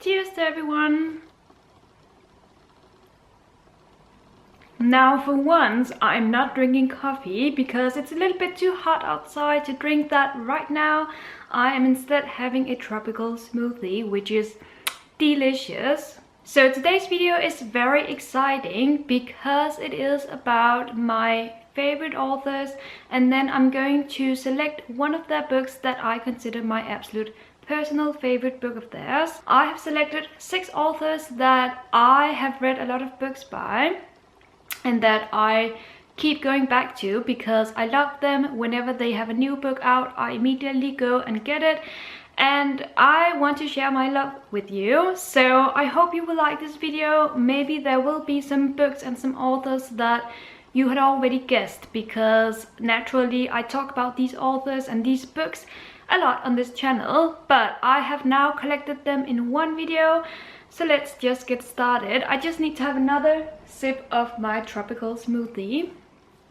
Cheers to everyone! Now for once I'm not drinking coffee because it's a little bit too hot outside to drink that right now. I am instead having a tropical smoothie, which is delicious. So today's video is very exciting because it is about my favorite authors, and then I'm going to select one of their books that I consider my absolute personal favorite book of theirs. I have selected 6 authors that I have read a lot of books by and that I keep going back to because I love them. Whenever they have a new book out, I immediately go and get it, and I want to share my love with you. So I hope you will like this video. Maybe there will be some books and some authors that you had already guessed, because naturally I talk about these authors and these books a lot on this channel, but I have now collected them in one video. So let's just get started. I just need to have another sip of my tropical smoothie.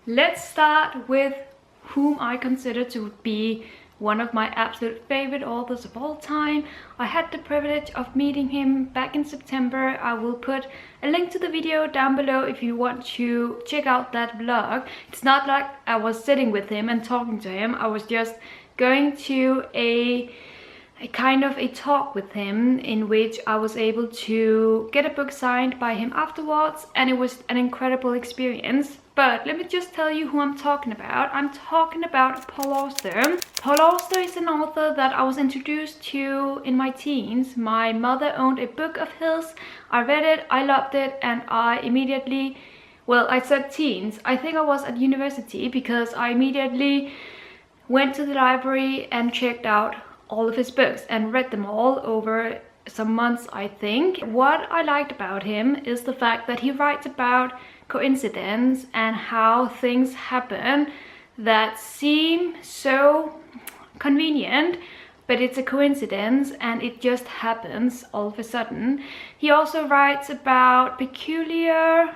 Let's start with whom I consider to be one of my absolute favorite authors of all time. I had the privilege of meeting him back in September. I will put a link to the video down below if you want to check out that vlog. It's not like I was sitting with him and talking to him. I was just going to a kind of a talk with him in which I was able to get a book signed by him afterwards, and it was an incredible experience. But let me just tell you who I'm talking about. I'm talking about Paul Auster. Paul Auster is an author that I was introduced to in my teens. My mother owned a book of his. I read it, I loved it, and I immediately, well, I said teens. I think I was at university because I immediately went to the library and checked out all of his books and read them all over some months, I think. What I liked about him is the fact that he writes about coincidence and how things happen that seem so convenient, but it's a coincidence and it just happens all of a sudden. He also writes about peculiar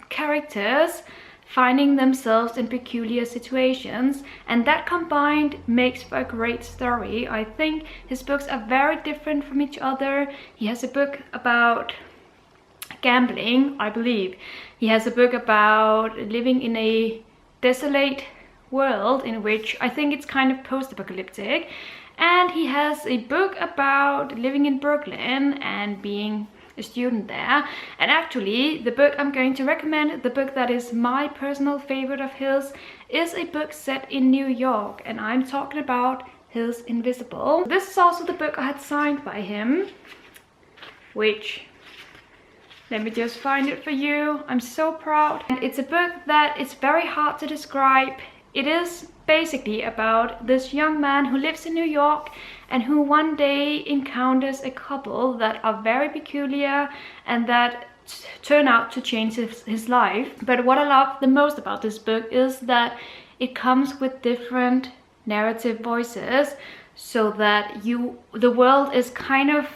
characters finding themselves in peculiar situations, and that combined makes for a great story. I think his books are very different from each other. He has a book about gambling, I believe. He has a book about living in a desolate world in which I think it's kind of post-apocalyptic, and he has a book about living in Brooklyn and being a student there. And actually the book I'm going to recommend, the book that is my personal favorite of his, is a book set in New York, and I'm talking about his Invisible. This is also the book I had signed by him, which, let me just find it for you. I'm so proud. And it's a book that is very hard to describe. It is basically about this young man who lives in New York and who one day encounters a couple that are very peculiar and that turn out to change his life. But what I love the most about this book is that it comes with different narrative voices, so that the world is kind of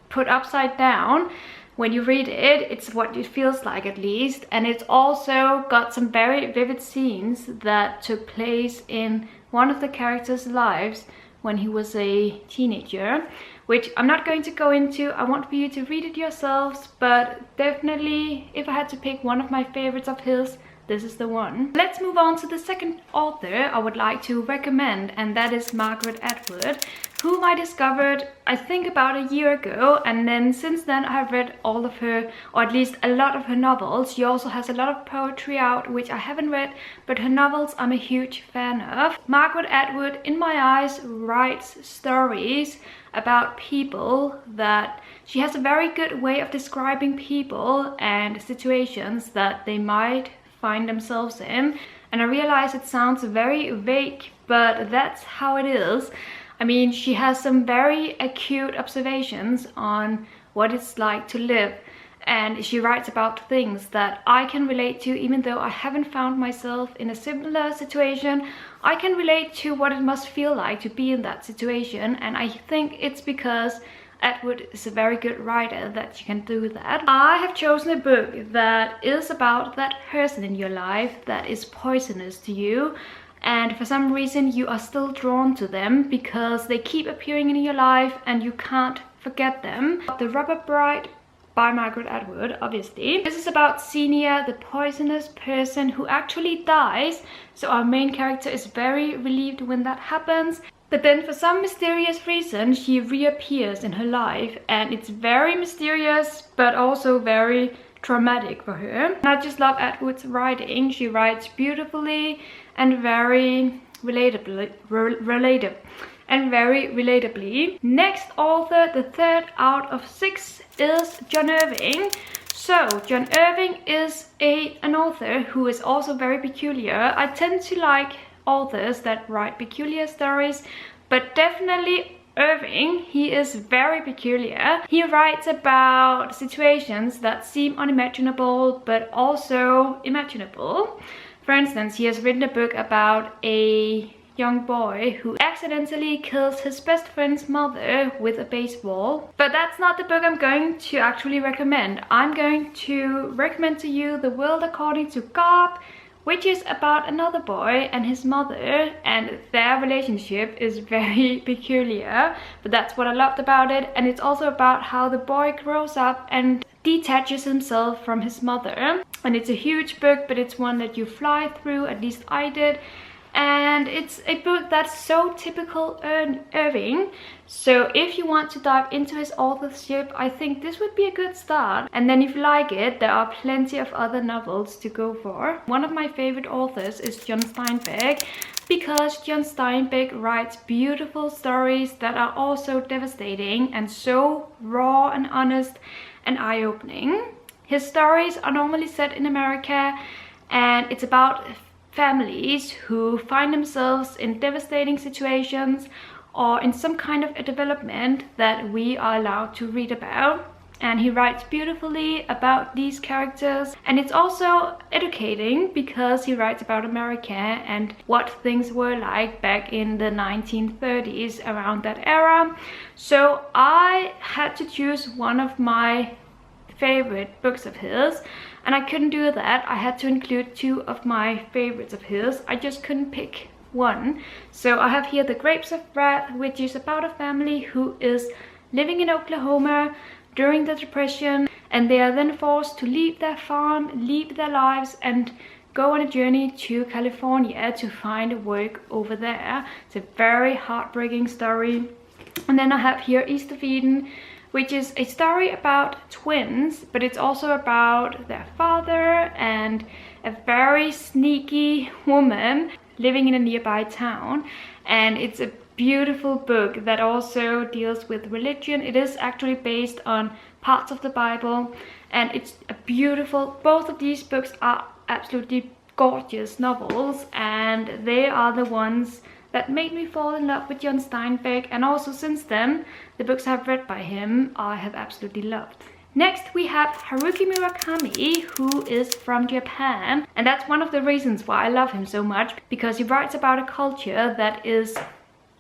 put upside down. When you read it, it's what it feels like, at least. And it's also got some very vivid scenes that took place in one of the characters' lives when he was a teenager, which I'm not going to go into. I want for you to read it yourselves, but definitely if I had to pick one of my favorites of his, this is the one. Let's move on to the second author I would like to recommend, and that is Margaret Atwood, whom I discovered I think about a year ago, and then since then I have read all of her, or at least a lot of her novels. She also has a lot of poetry out, which I haven't read, but her novels I'm a huge fan of. Margaret Atwood, in my eyes, writes stories about people that she has a very good way of describing people and situations that they might find themselves in. And I realize it sounds very vague, but that's how it is. I mean, she has some very acute observations on what it's like to live, and she writes about things that I can relate to. Even though I haven't found myself in a similar situation, I can relate to what it must feel like to be in that situation, and I think it's because Atwood is a very good writer that you can do that. I have chosen a book that is about that person in your life that is poisonous to you, and for some reason you are still drawn to them because they keep appearing in your life and you can't forget them. The Rubber Bride by Margaret Atwood, obviously. This is about Senior, the poisonous person who actually dies. So our main character is very relieved when that happens. But then for some mysterious reason, she reappears in her life. And it's very mysterious, but also very traumatic for her. And I just love Atwood's writing. She writes beautifully and very relatably. Next author, the third out of 6, is John Irving. So John Irving is an author who is also very peculiar. I tend to like authors that write peculiar stories, but definitely Irving, he is very peculiar. He writes about situations that seem unimaginable but also imaginable. For instance, he has written a book about a young boy who accidentally kills his best friend's mother with a baseball. But that's not the book I'm going to actually recommend. I'm going to recommend to you The World According to Garp, which is about another boy and his mother, and their relationship is very peculiar, but that's what I loved about it. And it's also about how the boy grows up and detaches himself from his mother. And it's a huge book, but it's one that you fly through, at least I did. And it's a book that's so typical Irving. So if you want to dive into his authorship, I think this would be a good start. And then if you like it, there are plenty of other novels to go for. One of my favorite authors is John Steinbeck, because John Steinbeck writes beautiful stories that are also devastating and so raw and honest and eye-opening. His stories are normally set in America, and it's about families who find themselves in devastating situations or in some kind of a development that we are allowed to read about. And he writes beautifully about these characters, and it's also educating because he writes about America and what things were like back in the 1930s, around that era. So I had to choose one of my favorite books of his, and I couldn't do that. I had to include 2 of my favorites of his. I just couldn't pick one. So I have here The Grapes of Wrath, which is about a family who is living in Oklahoma during the Depression, and they are then forced to leave their farm, leave their lives, and go on a journey to California to find work over there. It's a very heartbreaking story. And then I have here East of Eden, which is a story about twins, but it's also about their father and a very sneaky woman living in a nearby town. And it's a beautiful book that also deals with religion. It is actually based on parts of the Bible, and it's a beautiful, both of these books are absolutely gorgeous novels, and they are the ones that made me fall in love with John Steinbeck. And also since then, the books I've read by him I have absolutely loved. Next we have Haruki Murakami, who is from Japan, and that's one of the reasons why I love him so much, because he writes about a culture that is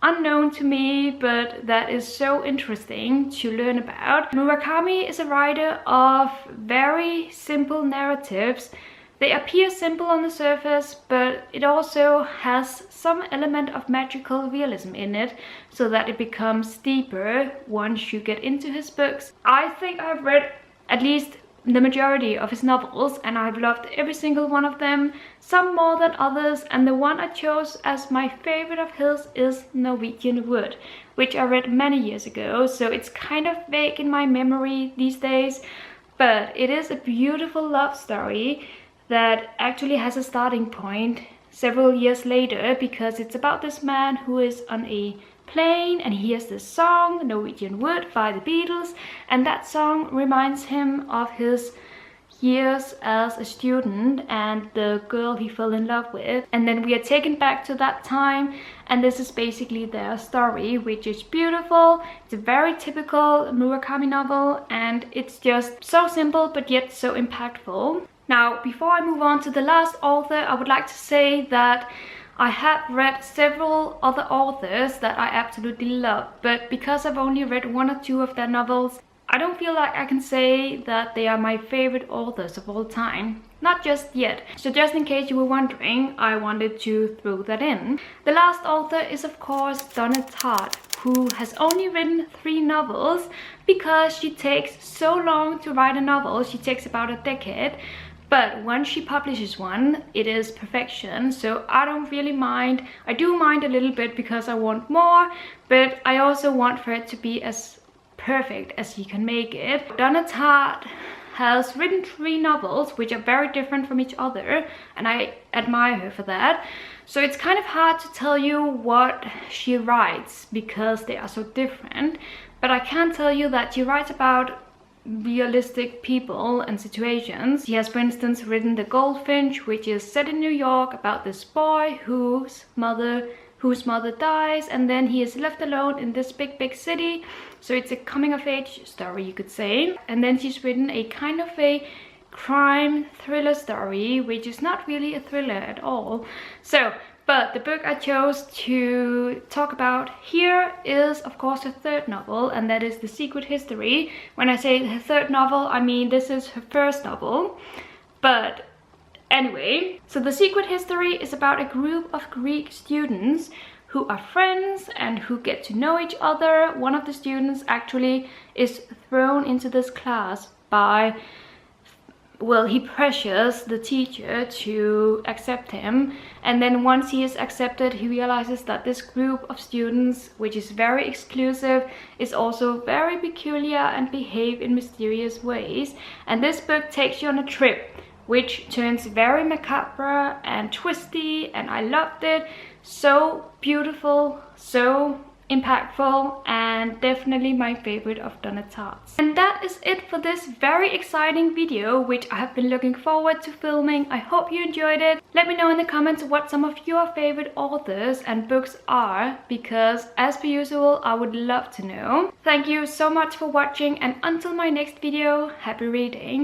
unknown to me, but that is so interesting to learn about. Murakami is a writer of very simple narratives. They appear simple on the surface, but it also has some element of magical realism in it, so that it becomes deeper once you get into his books. I think I've read at least the majority of his novels, and I've loved every single one of them, some more than others, and the one I chose as my favorite of his is Norwegian Wood, which I read many years ago, so it's kind of vague in my memory these days, but it is a beautiful love story that actually has a starting point several years later, because it's about this man who is on a plane and he hears this song, Norwegian Wood by the Beatles, and that song reminds him of his years as a student and the girl he fell in love with. And then we are taken back to that time, and this is basically their story, which is beautiful. It's a very typical Murakami novel, and it's just so simple but yet so impactful. Now, before I move on to the last author, I would like to say that I have read several other authors that I absolutely love, but because I've only read 1 or 2 of their novels, I don't feel like I can say that they are my favorite authors of all time. Not just yet. So just in case you were wondering, I wanted to throw that in. The last author is of course Donna Tartt, who has only written 3 novels because she takes so long to write a novel. She takes about a decade. But once she publishes one, it is perfection. So I don't really mind. I do mind a little bit because I want more, but I also want for it to be as perfect as she can make it. Donna Tartt has written 3 novels which are very different from each other, and I admire her for that. So it's kind of hard to tell you what she writes because they are so different. But I can tell you that she writes about realistic people and situations. She has, for instance, written The Goldfinch, which is set in New York, about this boy whose mother dies, and then he is left alone in this big city. So it's a coming of age story, you could say. And then she's written a kind of a crime thriller story, which is not really a thriller at all. But the book I chose to talk about here is, of course, her 3rd novel, and that is The Secret History. When I say her 3rd novel, I mean this is her 1st novel. But anyway, so The Secret History is about a group of Greek students who are friends and who get to know each other. One of the students actually is thrown into this class by, well, he pressures the teacher to accept him, and then once he is accepted, he realizes that this group of students, which is very exclusive, is also very peculiar and behave in mysterious ways. And this book takes you on a trip which turns very macabre and twisty, and I loved it. So beautiful, so impactful, and definitely my favorite of Donna Tartt's. And that is it for this very exciting video, which I have been looking forward to filming. I hope you enjoyed it. Let me know in the comments what some of your favorite authors and books are, because as per usual, I would love to know. Thank you so much for watching, and until my next video, happy reading.